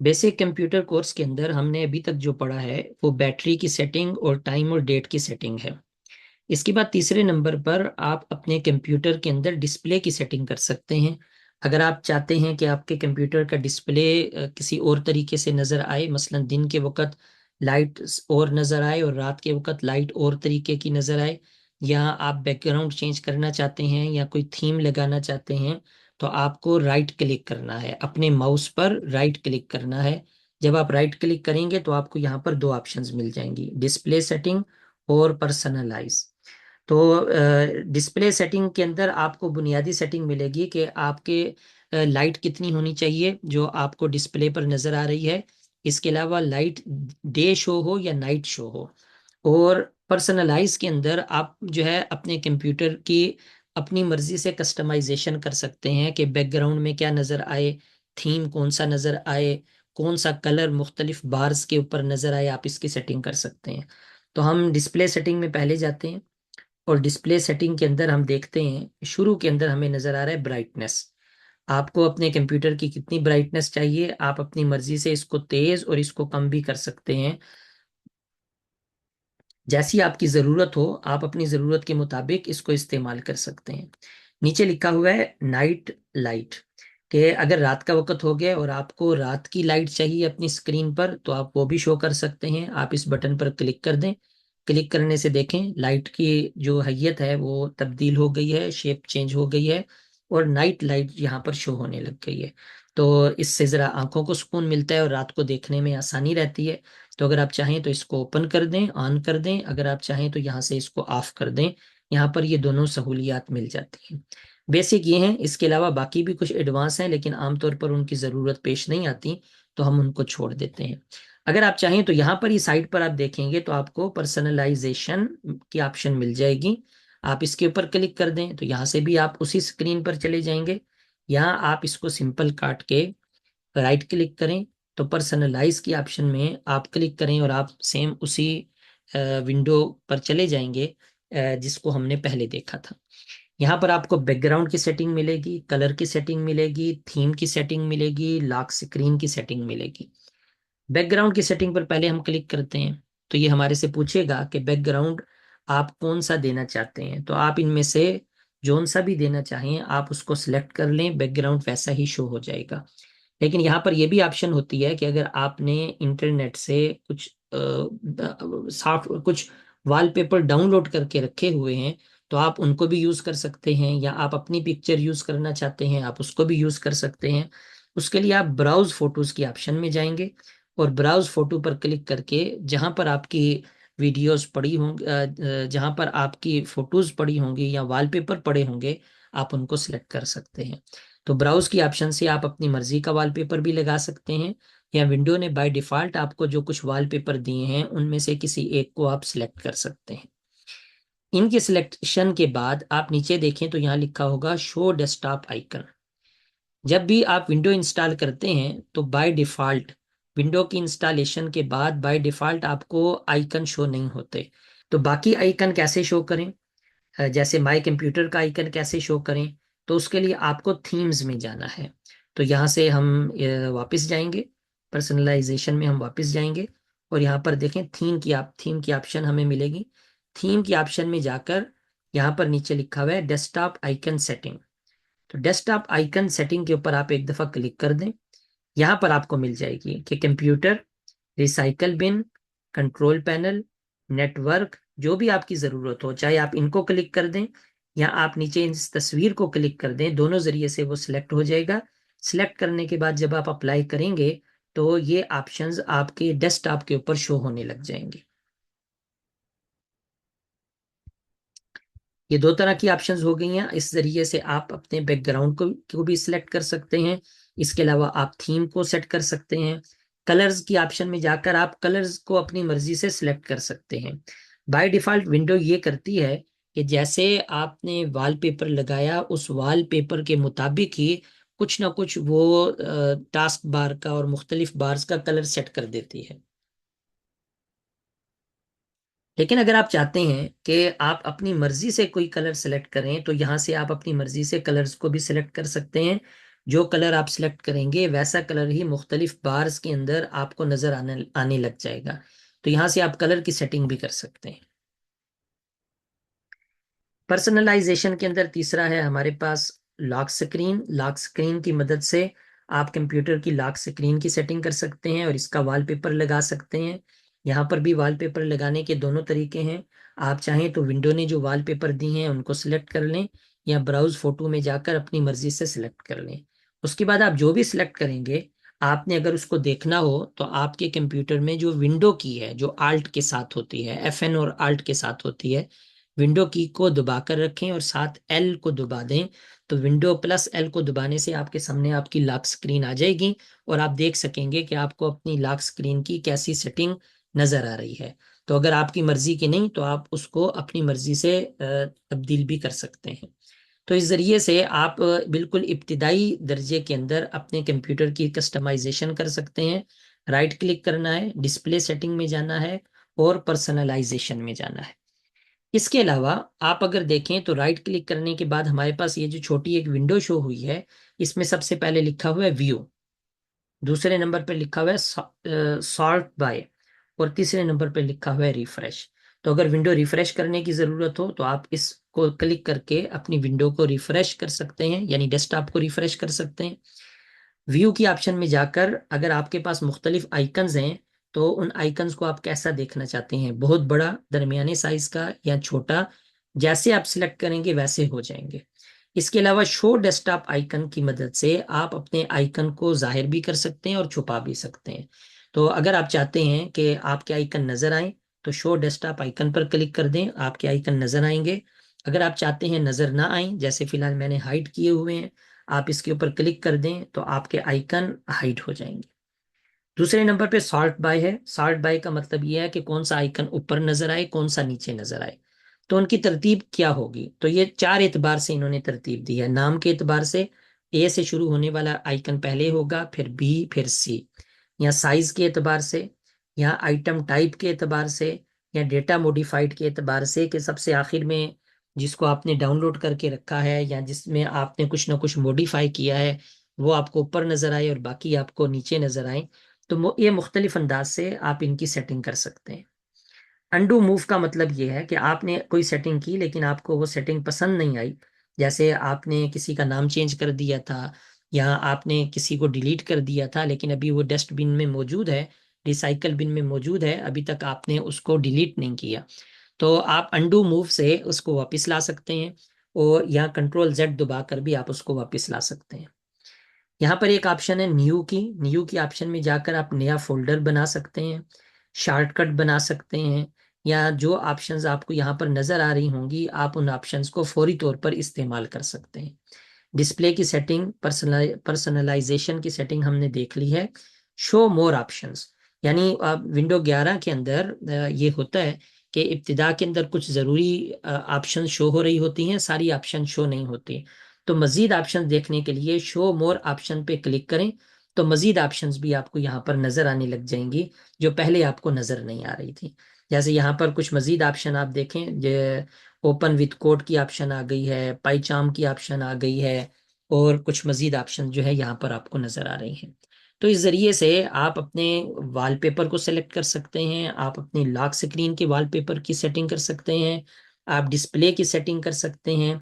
Basic computer course के अंदर हमने अभी तक जो पढ़ा है वो बैटरी की सेटिंग और टाइम और डेट की सेटिंग है। इसके बाद तीसरे नंबर पर आप अपने कंप्यूटर के अंदर डिस्प्ले की सेटिंग कर सकते हैं। अगर आप चाहते हैं कि आपके कंप्यूटर का डिस्प्ले किसी और तरीके से नज़र आए, मसलन दिन के वक्त लाइट और नज़र आए और रात के वक्त लाइट और तरीके की नज़र आए, या आप बैकग्राउंड चेंज करना चाहते हैं या कोई थीम लगाना चाहते हैं, तो आपको राइट क्लिक करना है, अपने माउस पर राइट क्लिक करना है। जब आप राइट क्लिक करेंगे तो आपको यहाँ पर दो ऑप्शंस मिल जाएंगी, डिस्प्ले सेटिंग और पर्सनलाइज। तो डिस्प्ले सेटिंग के अंदर आपको बुनियादी सेटिंग मिलेगी कि आपके लाइट कितनी होनी चाहिए जो आपको डिस्प्ले पर नजर आ रही है। इसके अलावा लाइट डे शो हो या नाइट शो हो। और पर्सनलाइज के अंदर आप जो है अपने कंप्यूटर की अपनी मर्जी से कस्टमाइजेशन कर सकते हैं कि बैकग्राउंड में क्या नजर आए, थीम कौन सा नजर आए, कौन सा कलर मुख्तलिफ बार्स के ऊपर नजर आए, आप इसकी सेटिंग कर सकते हैं। तो हम डिस्प्ले सेटिंग में पहले जाते हैं और डिस्प्ले सेटिंग के अंदर हम देखते हैं शुरू के अंदर हमें नजर आ रहा है ब्राइटनेस। आपको अपने कंप्यूटर की कितनी ब्राइटनेस चाहिए, आप अपनी मर्जी से इसको तेज और इसको कम भी कर सकते हैं। जैसी आपकी ज़रूरत हो आप अपनी ज़रूरत के मुताबिक इसको इस्तेमाल कर सकते हैं। नीचे लिखा हुआ है नाइट लाइट, कि अगर रात का वक्त हो गया और आपको रात की लाइट चाहिए अपनी स्क्रीन पर तो आप वो भी शो कर सकते हैं। आप इस बटन पर क्लिक कर दें, क्लिक करने से देखें लाइट की जो हैयत है वो तब्दील हो गई है, शेप चेंज हो गई है और नाइट लाइट यहाँ पर शो होने लग गई है। तो इससे ज़रा आंखों को सुकून मिलता है और रात को देखने में आसानी रहती है। तो अगर आप चाहें तो इसको ओपन कर दें, ऑन कर दें, अगर आप चाहें तो यहाँ से इसको ऑफ कर दें। यहाँ पर ये दोनों सहूलियात मिल जाती हैं। बेसिक ये हैं, इसके अलावा बाकी भी कुछ एडवांस हैं लेकिन आमतौर पर उनकी ज़रूरत पेश नहीं आती, तो हम उनको छोड़ देते हैं। अगर आप चाहें तो यहाँ पर ही साइड पर आप देखेंगे तो आपको पर्सनलाइजेशन की ऑप्शन मिल जाएगी। आप इसके ऊपर क्लिक कर दें तो यहाँ से भी आप उसी स्क्रीन पर चले जाएंगे। यहाँ आप इसको सिंपल काट के राइट क्लिक करें तो पर्सनलाइज की ऑप्शन में आप क्लिक करें और आप सेम उसी विंडो पर चले जाएंगे जिसको हमने पहले देखा था। यहाँ पर आपको बैकग्राउंड की सेटिंग मिलेगी, कलर की सेटिंग मिलेगी, थीम की सेटिंग मिलेगी, लॉक स्क्रीन की सेटिंग मिलेगी। बैकग्राउंड की सेटिंग पर पहले हम क्लिक करते हैं तो ये हमारे से पूछेगा कि बैकग्राउंड आप कौन सा देना चाहते हैं। तो आप इनमें से जौन सा भी देना चाहें आप उसको सिलेक्ट कर लें, बैकग्राउंड वैसा ही शो हो जाएगा। लेकिन यहाँ पर यह भी ऑप्शन होती है कि अगर आपने इंटरनेट से कुछ सॉफ्ट कुछ वॉलपेपर डाउनलोड करके रखे हुए हैं तो आप उनको भी यूज कर सकते हैं, या आप अपनी पिक्चर यूज करना चाहते हैं आप उसको भी यूज कर सकते हैं। उसके लिए आप ब्राउज फोटोज की ऑप्शन में जाएंगे और ब्राउज फोटो पर क्लिक करके जहां पर आपकी वीडियोस पड़ी होंगी, जहां पर आपकी फोटोज पड़ी होंगी या वॉलपेपर पड़े होंगे, आप उनको सिलेक्ट कर सकते हैं। तो ब्राउज की ऑप्शन से आप अपनी मर्जी का वॉलपेपर भी लगा सकते हैं, या विंडो ने बाय डिफॉल्ट आपको जो कुछ वॉलपेपर दिए हैं उनमें से किसी एक को आप सिलेक्ट कर सकते हैं। इनके सिलेक्शन के बाद आप नीचे देखें तो यहाँ लिखा होगा शो डेस्कटॉप आइकन। जब भी आप विंडो इंस्टॉल करते हैं तो बाय डिफॉल्ट विंडो की इंस्टॉलेशन के बाद बाय डिफॉल्ट आपको आइकन शो नहीं होते। तो बाकी आइकन कैसे शो करें, जैसे माय कंप्यूटर का आइकन कैसे शो करें, तो उसके लिए आपको थीम्स में जाना है। तो यहाँ से हम वापस जाएंगे, पर्सनलाइजेशन में हम वापस जाएंगे और यहाँ पर देखें थीम की ऑप्शन हमें मिलेगी। थीम की ऑप्शन में जाकर यहाँ पर नीचे लिखा हुआ है डेस्कटॉप आइकन सेटिंग। तो डेस्कटॉप आइकन सेटिंग के ऊपर आप एक दफा क्लिक कर दें। यहाँ पर आपको मिल जाएगी कि computer, recycle bin, control panel, network, जो भी आपकी ज़रूरत हो चाहे आप इनको क्लिक कर दें या आप नीचे इस तस्वीर को क्लिक कर दें, दोनों ज़रिए से वो सिलेक्ट हो जाएगा। सिलेक्ट करने के बाद जब आप अप्लाई करेंगे तो ये ऑप्शंस आपके डेस्कटॉप के ऊपर शो होने लग जाएंगे। ये दो तरह की ऑप्शंस हो गई हैं, इस जरिए से आप अपने बैकग्राउंड को भी सिलेक्ट कर सकते हैं। इसके अलावा आप थीम को सेट कर सकते हैं। कलर्स की ऑप्शन में जाकर आप कलर्स को अपनी मर्जी से सिलेक्ट कर सकते हैं। बाय डिफॉल्ट विंडो ये करती है कि जैसे आपने वॉलपेपर लगाया उस वॉलपेपर के मुताबिक ही कुछ ना कुछ वो टास्क बार का और मुख्तलिफ बार्स का कलर सेट कर देती है। लेकिन अगर आप चाहते हैं कि आप अपनी मर्जी से कोई कलर सेलेक्ट करें तो यहाँ से आप अपनी मर्जी से कलर्स को भी सिलेक्ट कर सकते हैं। जो कलर आप सिलेक्ट करेंगे वैसा कलर ही मुख्तलिफ बार्स के अंदर आपको नजर आने आने लग जाएगा। तो यहाँ से आप कलर की सेटिंग भी कर सकते हैं। पर्सनलाइजेशन के अंदर तीसरा है हमारे पास लॉक स्क्रीन। लॉक स्क्रीन की मदद से आप कंप्यूटर की लॉक स्क्रीन की सेटिंग कर सकते हैं और इसका वॉलपेपर लगा सकते हैं। यहाँ पर भी वॉलपेपर लगाने के दोनों तरीके हैं। आप चाहें तो विंडो ने जो वॉलपेपर दी हैं उनको सिलेक्ट कर लें, या ब्राउज फोटो में जाकर अपनी मर्जी से सिलेक्ट कर लें। उसके बाद आप जो भी सिलेक्ट करेंगे, आपने अगर उसको देखना हो तो आपके कंप्यूटर में जो विंडो की है, जो आल्ट के साथ होती है, FN और आल्ट के साथ होती है, विंडो की को दबाकर रखें और साथ L को दबा दें। तो विंडो प्लस L को दबाने से आपके सामने आपकी लॉक स्क्रीन आ जाएगी और आप देख सकेंगे कि आपको अपनी लॉक स्क्रीन की कैसी सेटिंग नजर आ रही है। तो अगर आपकी मर्जी की नहीं तो आप उसको अपनी मर्जी से तब्दील भी कर सकते हैं। तो इस जरिए से आप बिल्कुल इब्तिदाई दर्जे के अंदर अपने कंप्यूटर की कस्टमाइजेशन कर सकते हैं। राइट क्लिक करना है, डिस्प्ले सेटिंग में जाना है और पर्सनलाइजेशन में जाना है। इसके अलावा आप अगर देखें तो राइट क्लिक करने के बाद हमारे पास ये जो छोटी एक विंडो शो हुई है, इसमें सबसे पहले लिखा हुआ है व्यू, दूसरे नंबर पर लिखा हुआ है सॉर्ट बाय, और तीसरे नंबर पर लिखा हुआ है रिफ्रेश। तो अगर विंडो रिफ्रेश करने की जरूरत हो तो आप इसको क्लिक करके अपनी विंडो को रिफ्रेश कर सकते हैं, यानी डेस्कटॉप को रिफ्रेश कर सकते हैं। व्यू की ऑप्शन में जाकर अगर आपके पास मुख्तलिफ आइकन्स हैं तो उन आइकन्स को आप कैसा देखना चाहते हैं, बहुत बड़ा, दरमियाने साइज का या छोटा, जैसे आप सिलेक्ट करेंगे वैसे हो जाएंगे। इसके अलावा शो डेस्कटॉप आइकन की मदद से आप अपने आइकन को जाहिर भी कर सकते हैं और छुपा भी सकते हैं। तो अगर आप चाहते हैं कि आपके आइकन नजर आए तो शो डेस्कटॉप आइकन पर क्लिक कर दें, आपके आइकन नजर आएंगे। अगर आप चाहते हैं नजर ना आए, जैसे फिलहाल मैंने हाइड किए हुए हैं, आप इसके ऊपर क्लिक कर दें तो आपके आइकन हाइड हो जाएंगे। दूसरे नंबर पे सॉर्ट बाय है। सॉर्ट बाय का मतलब यह है कि कौन सा आइकन ऊपर नजर आए, कौन सा नीचे नजर आए। तो उनकी तरतीब क्या होगी, तो ये चार एतबार से इन्होंने तरतीब दी है। नाम के एतबार से ए से शुरू होने वाला आइकन पहले होगा, फिर बी, फिर सी। या साइज के एतबार से, या आइटम टाइप के एतबार से, या डेटा मॉडिफाइड के एतबार से कि सबसे आखिर में जिसको आपने डाउनलोड करके रखा है या जिसमें आपने कुछ ना कुछ मॉडिफाई किया है वो आपको ऊपर नजर आए और बाकी आपको नीचे नजर आए। तो ये मुख्तलिफ अंदाज से आप इनकी सेटिंग कर सकते हैं। अंडू मूव का मतलब ये है कि आपने कोई सेटिंग की लेकिन आपको वो सेटिंग पसंद नहीं आई, जैसे आपने किसी का नाम चेंज कर दिया था या आपने किसी को डिलीट कर दिया था लेकिन अभी वो डस्टबिन में मौजूद है, रिसाइकल बिन में मौजूद है, अभी तक आपने उसको डिलीट नहीं किया, तो आप अंडू मूव से उसको वापस ला सकते हैं। और यहाँ Ctrl Z दबाकर भी आप उसको वापस ला सकते हैं। यहाँ पर एक ऑप्शन है न्यू की ऑप्शन में जाकर आप नया फोल्डर बना सकते हैं, शॉर्टकट बना सकते हैं, या जो ऑप्शंस आपको यहाँ पर नजर आ रही होंगी आप उन ऑप्शंस को फौरी तौर पर इस्तेमाल कर सकते हैं। डिस्प्ले की सेटिंग, पर्सनलाइजेशन की सेटिंग हमने देख ली है। शो मोर ऑप्शंस, यानी विंडो 11 के अंदर ये होता है कि इब्तिदा के अंदर कुछ ज़रूरी ऑप्शन शो हो रही होती हैं, सारी ऑप्शन शो नहीं होती। तो मजीद ऑप्शन देखने के लिए शो मोर ऑप्शन पे क्लिक करें, तो मजीद ऑप्शंस भी आपको यहाँ पर नजर आने लग जाएंगी जो पहले आपको नजर नहीं आ रही थी। जैसे यहाँ पर कुछ मजीद ऑप्शन आप देखें, जो ओपन विथ कोड की ऑप्शन आ गई है, पाईचार्म की ऑप्शन आ गई है, और कुछ मजीद ऑप्शन जो है यहाँ पर आपको नजर आ रही हैं। तो इस जरिए से आप अपने वॉलपेपर को सेलेक्ट कर सकते हैं, आप अपनी लॉक स्क्रीन के वॉलपेपर की सेटिंग कर सकते हैं, आप डिस्प्ले की सेटिंग कर सकते हैं।